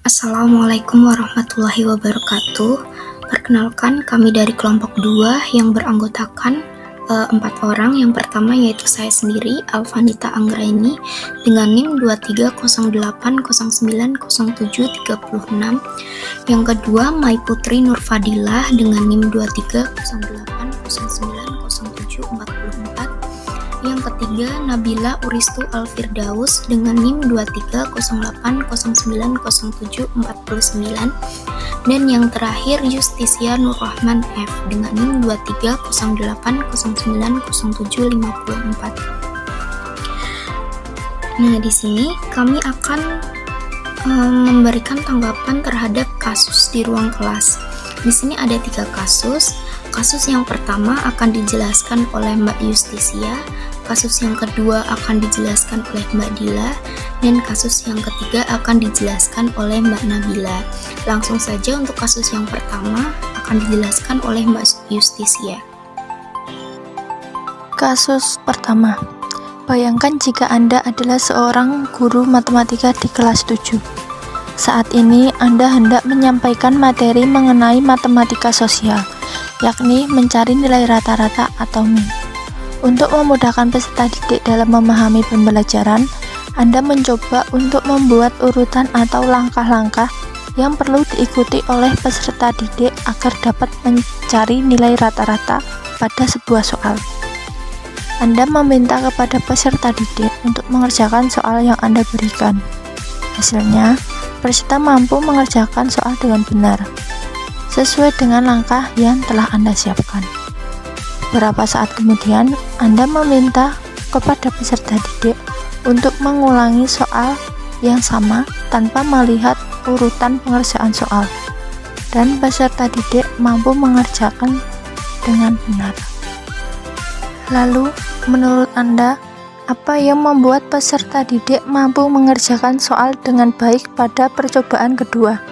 Assalamualaikum warahmatullahi wabarakatuh. Perkenalkan, kami dari kelompok 2 yang beranggotakan 4 orang. Yang pertama yaitu saya sendiri, Alvanita Anggraini, dengan NIM 2308090736. Yang kedua, Mai Putri Nurfadilah dengan NIM 2308090744. Yang ketiga, Nabila Uristu Alfirdaus dengan NIM 2308090749. Dan yang terakhir, Justisia Nurrahman F dengan NIM 2308090754. Nah, di sini kami akan memberikan tanggapan terhadap kasus di ruang kelas. Di sini ada 3 kasus. Kasus yang pertama akan dijelaskan oleh Mbak Justisia, kasus yang kedua akan dijelaskan oleh Mbak Dila, dan kasus yang ketiga akan dijelaskan oleh Mbak Nabila. Langsung saja untuk kasus yang pertama akan dijelaskan oleh Mbak Justisia. Kasus pertama. Bayangkan jika Anda adalah seorang guru matematika di kelas 7. Saat ini Anda hendak menyampaikan materi mengenai matematika sosial, yakni mencari nilai rata-rata atau NIM. Untuk memudahkan peserta didik dalam memahami pembelajaran, Anda mencoba untuk membuat urutan atau langkah-langkah yang perlu diikuti oleh peserta didik agar dapat mencari nilai rata-rata pada sebuah soal. Anda meminta kepada peserta didik untuk mengerjakan soal yang Anda berikan. Hasilnya, peserta mampu mengerjakan soal dengan benar, sesuai dengan langkah yang telah Anda siapkan. Beberapa saat kemudian, Anda meminta kepada peserta didik untuk mengulangi soal yang sama tanpa melihat urutan pengerjaan soal, dan peserta didik mampu mengerjakan dengan benar. Lalu, menurut Anda, apa yang membuat peserta didik mampu mengerjakan soal dengan baik pada percobaan kedua,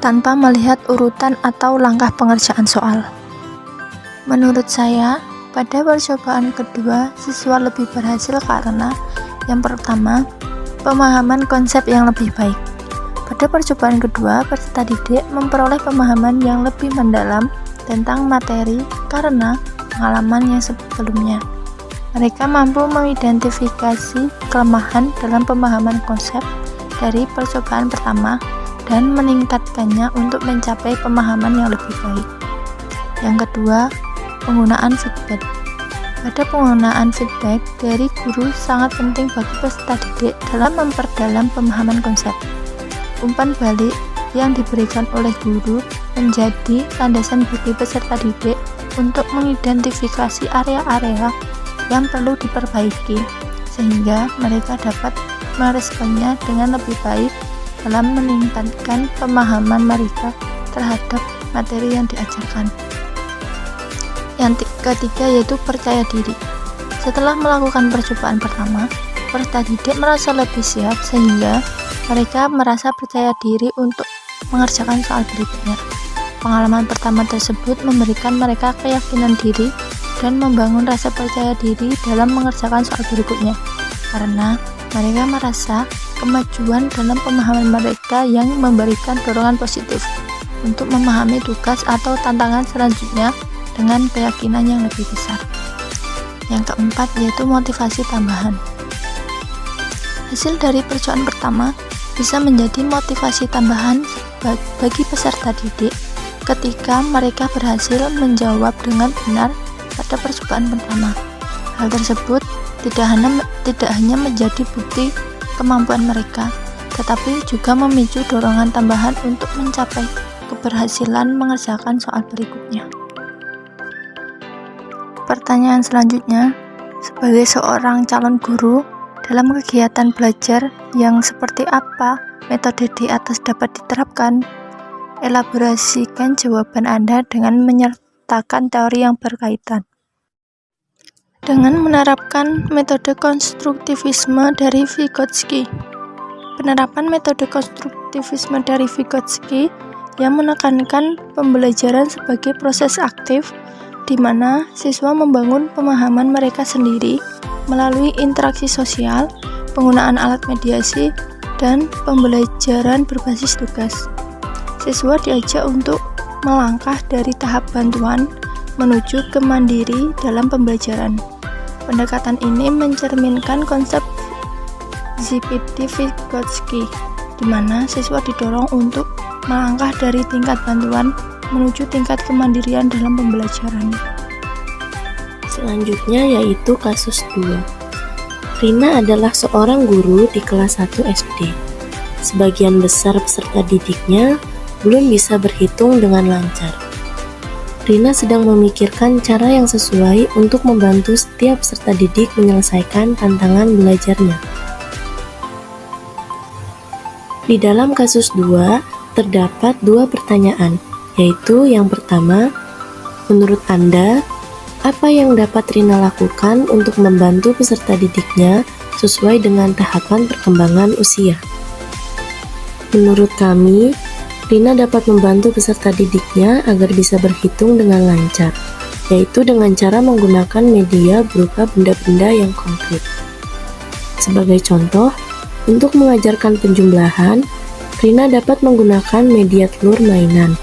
tanpa melihat urutan atau langkah pengerjaan soal? Menurut saya, pada percobaan kedua, siswa lebih berhasil karena yang pertama, pemahaman konsep yang lebih baik. Pada percobaan kedua, peserta didik memperoleh pemahaman yang lebih mendalam tentang materi karena pengalaman yang sebelumnya. Mereka mampu mengidentifikasi kelemahan dalam pemahaman konsep dari percobaan pertama dan meningkatkannya untuk mencapai pemahaman yang lebih baik. Yang kedua, penggunaan feedback. Pada penggunaan feedback dari guru sangat penting bagi peserta didik dalam memperdalam pemahaman konsep. Umpan balik yang diberikan oleh guru menjadi landasan bagi peserta didik untuk mengidentifikasi area-area yang perlu diperbaiki, sehingga mereka dapat meresponnya dengan lebih baik dalam meningkatkan pemahaman mereka terhadap materi yang diajarkan. Yang ketiga yaitu percaya diri. Setelah melakukan percobaan pertama, peserta didik merasa lebih siap sehingga mereka merasa percaya diri untuk mengerjakan soal berikutnya. Pengalaman pertama tersebut memberikan mereka keyakinan diri dan membangun rasa percaya diri dalam mengerjakan soal berikutnya, karena mereka merasa kemajuan dalam pemahaman mereka yang memberikan dorongan positif untuk memahami tugas atau tantangan selanjutnya dengan keyakinan yang lebih besar. Yang keempat yaitu motivasi tambahan. Hasil dari percobaan pertama bisa menjadi motivasi tambahan bagi peserta didik ketika mereka berhasil menjawab dengan benar pada percobaan pertama. Hal tersebut tidak hanya menjadi bukti kemampuan mereka, tetapi juga memicu dorongan tambahan untuk mencapai keberhasilan mengerjakan soal berikutnya. Pertanyaan selanjutnya, sebagai seorang calon guru, dalam kegiatan belajar yang seperti apa metode di atas dapat diterapkan? Elaborasikan jawaban Anda dengan menyertakan teori yang berkaitan. Dengan menerapkan metode konstruktivisme dari Vygotsky. Penerapan metode konstruktivisme dari Vygotsky yang menekankan pembelajaran sebagai proses aktif di mana siswa membangun pemahaman mereka sendiri melalui interaksi sosial, penggunaan alat mediasi, dan pembelajaran berbasis tugas. Siswa diajak untuk melangkah dari tahap bantuan menuju ke mandiri dalam pembelajaran. Pendekatan ini mencerminkan konsep ZPD-Vygotsky, di mana siswa didorong untuk melangkah dari tingkat bantuan menuju tingkat kemandirian dalam pembelajaran. Selanjutnya yaitu kasus 2. Rina adalah seorang guru di kelas 1 SD. Sebagian besar peserta didiknya belum bisa berhitung dengan lancar. Rina sedang memikirkan cara yang sesuai untuk membantu setiap peserta didik menyelesaikan tantangan belajarnya. Di dalam kasus 2, terdapat 2 pertanyaan, yaitu yang pertama, menurut Anda, apa yang dapat Rina lakukan untuk membantu peserta didiknya sesuai dengan tahapan perkembangan usia? Menurut kami, Rina dapat membantu peserta didiknya agar bisa berhitung dengan lancar, yaitu dengan cara menggunakan media berupa benda-benda yang konkret. Sebagai contoh, untuk mengajarkan penjumlahan, Rina dapat menggunakan media telur mainan.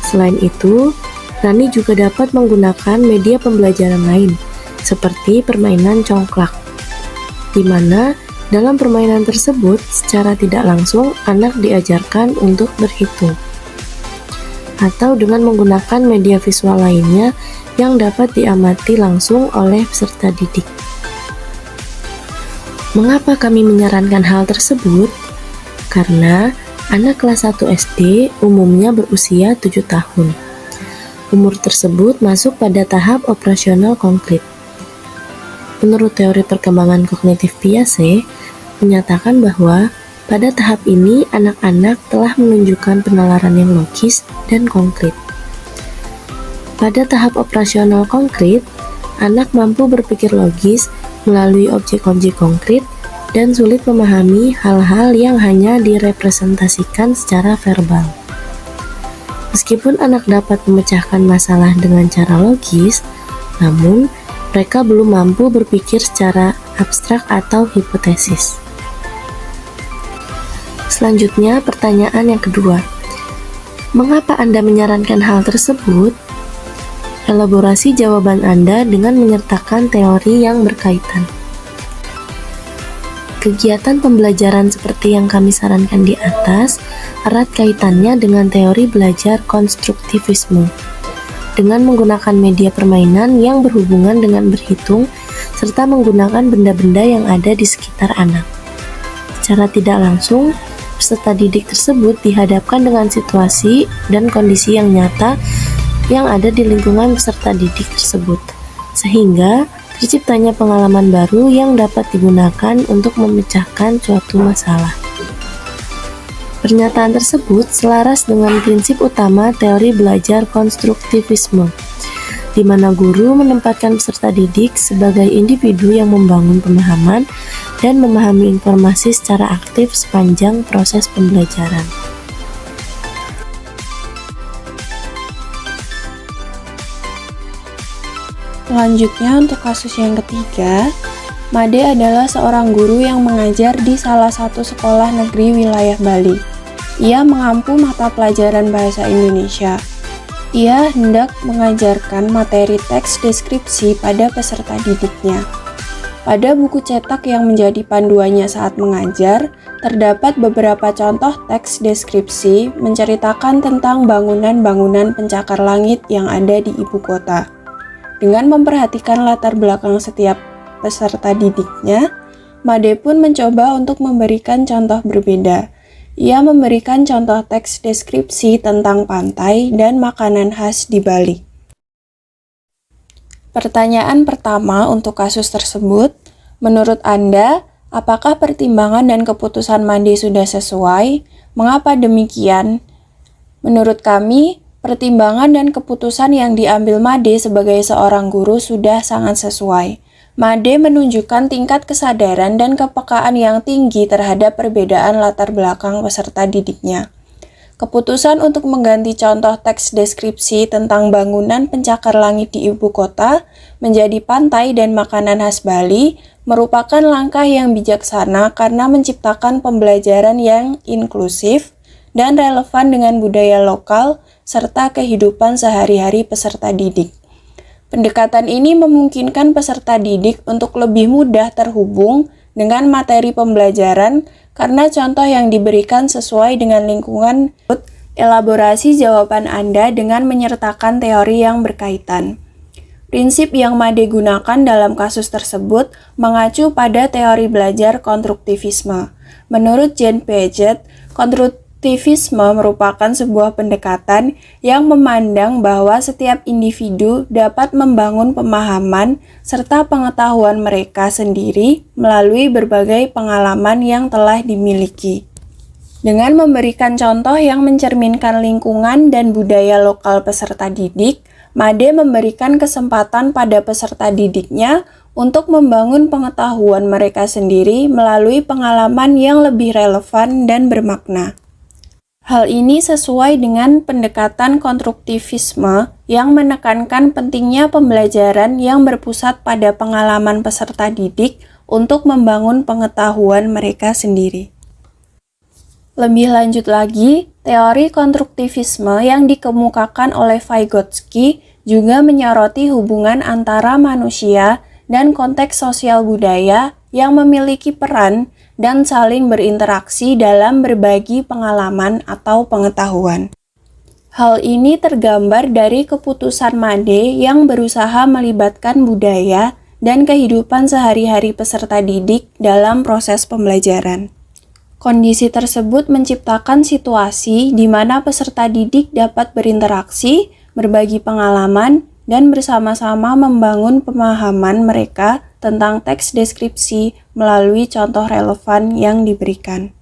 Selain itu, Rani juga dapat menggunakan media pembelajaran lain, seperti permainan congklak, di mana dalam permainan tersebut, secara tidak langsung, anak diajarkan untuk berhitung. Atau dengan menggunakan media visual lainnya yang dapat diamati langsung oleh peserta didik. Mengapa kami menyarankan hal tersebut? Karena anak kelas 1 SD umumnya berusia 7 tahun. Umur tersebut masuk pada tahap operasional konkret. Menurut teori perkembangan kognitif Piaget, menyatakan bahwa pada tahap ini anak-anak telah menunjukkan penalaran yang logis dan konkret. Pada tahap operasional konkret, anak mampu berpikir logis melalui objek-objek konkret dan sulit memahami hal-hal yang hanya direpresentasikan secara verbal. Meskipun anak dapat memecahkan masalah dengan cara logis, namun mereka belum mampu berpikir secara abstrak atau hipotesis. Selanjutnya, pertanyaan yang kedua. Mengapa Anda menyarankan hal tersebut? Elaborasi jawaban Anda dengan menyertakan teori yang berkaitan. Kegiatan pembelajaran seperti yang kami sarankan di atas erat kaitannya dengan teori belajar konstruktivisme. Dengan menggunakan media permainan yang berhubungan dengan berhitung, serta menggunakan benda-benda yang ada di sekitar anak. Secara tidak langsung, peserta didik tersebut dihadapkan dengan situasi dan kondisi yang nyata yang ada di lingkungan peserta didik tersebut, sehingga terciptanya pengalaman baru yang dapat digunakan untuk memecahkan suatu masalah. Pernyataan tersebut selaras dengan prinsip utama teori belajar konstruktivisme, di mana guru menempatkan peserta didik sebagai individu yang membangun pemahaman dan memahami informasi secara aktif sepanjang proses pembelajaran. Selanjutnya untuk kasus yang ketiga, Made adalah seorang guru yang mengajar di salah satu sekolah negeri wilayah Bali. Ia mengampu mata pelajaran bahasa Indonesia. Ia hendak mengajarkan materi teks deskripsi pada peserta didiknya. Pada buku cetak yang menjadi panduannya saat mengajar, terdapat beberapa contoh teks deskripsi menceritakan tentang bangunan-bangunan pencakar langit yang ada di ibu kota. Dengan memperhatikan latar belakang setiap peserta didiknya, Made pun mencoba untuk memberikan contoh berbeda. Ia memberikan contoh teks deskripsi tentang pantai dan makanan khas di Bali. Pertanyaan pertama untuk kasus tersebut, menurut Anda, apakah pertimbangan dan keputusan Made sudah sesuai? Mengapa demikian? Menurut kami, pertimbangan dan keputusan yang diambil Made sebagai seorang guru sudah sangat sesuai. Made menunjukkan tingkat kesadaran dan kepekaan yang tinggi terhadap perbedaan latar belakang peserta didiknya. Keputusan untuk mengganti contoh teks deskripsi tentang bangunan pencakar langit di ibu kota menjadi pantai dan makanan khas Bali merupakan langkah yang bijaksana karena menciptakan pembelajaran yang inklusif dan relevan dengan budaya lokal serta kehidupan sehari-hari peserta didik. Pendekatan ini memungkinkan peserta didik untuk lebih mudah terhubung dengan materi pembelajaran karena contoh yang diberikan sesuai dengan lingkungan. Elaborasi jawaban Anda dengan menyertakan teori yang berkaitan. Prinsip yang Made gunakan dalam kasus tersebut mengacu pada teori belajar konstruktivisme. Menurut Jane Piaget, konstruktivisme merupakan sebuah pendekatan yang memandang bahwa setiap individu dapat membangun pemahaman serta pengetahuan mereka sendiri melalui berbagai pengalaman yang telah dimiliki. Dengan memberikan contoh yang mencerminkan lingkungan dan budaya lokal peserta didik, Made memberikan kesempatan pada peserta didiknya untuk membangun pengetahuan mereka sendiri melalui pengalaman yang lebih relevan dan bermakna. Hal ini sesuai dengan pendekatan konstruktivisme yang menekankan pentingnya pembelajaran yang berpusat pada pengalaman peserta didik untuk membangun pengetahuan mereka sendiri. Lebih lanjut lagi, teori konstruktivisme yang dikemukakan oleh Vygotsky juga menyoroti hubungan antara manusia dan konteks sosial budaya yang memiliki peran dan saling berinteraksi dalam berbagi pengalaman atau pengetahuan. Hal ini tergambar dari keputusan Made yang berusaha melibatkan budaya dan kehidupan sehari-hari peserta didik dalam proses pembelajaran. Kondisi tersebut menciptakan situasi di mana peserta didik dapat berinteraksi, berbagi pengalaman, dan bersama-sama membangun pemahaman mereka tentang teks deskripsi melalui contoh relevan yang diberikan.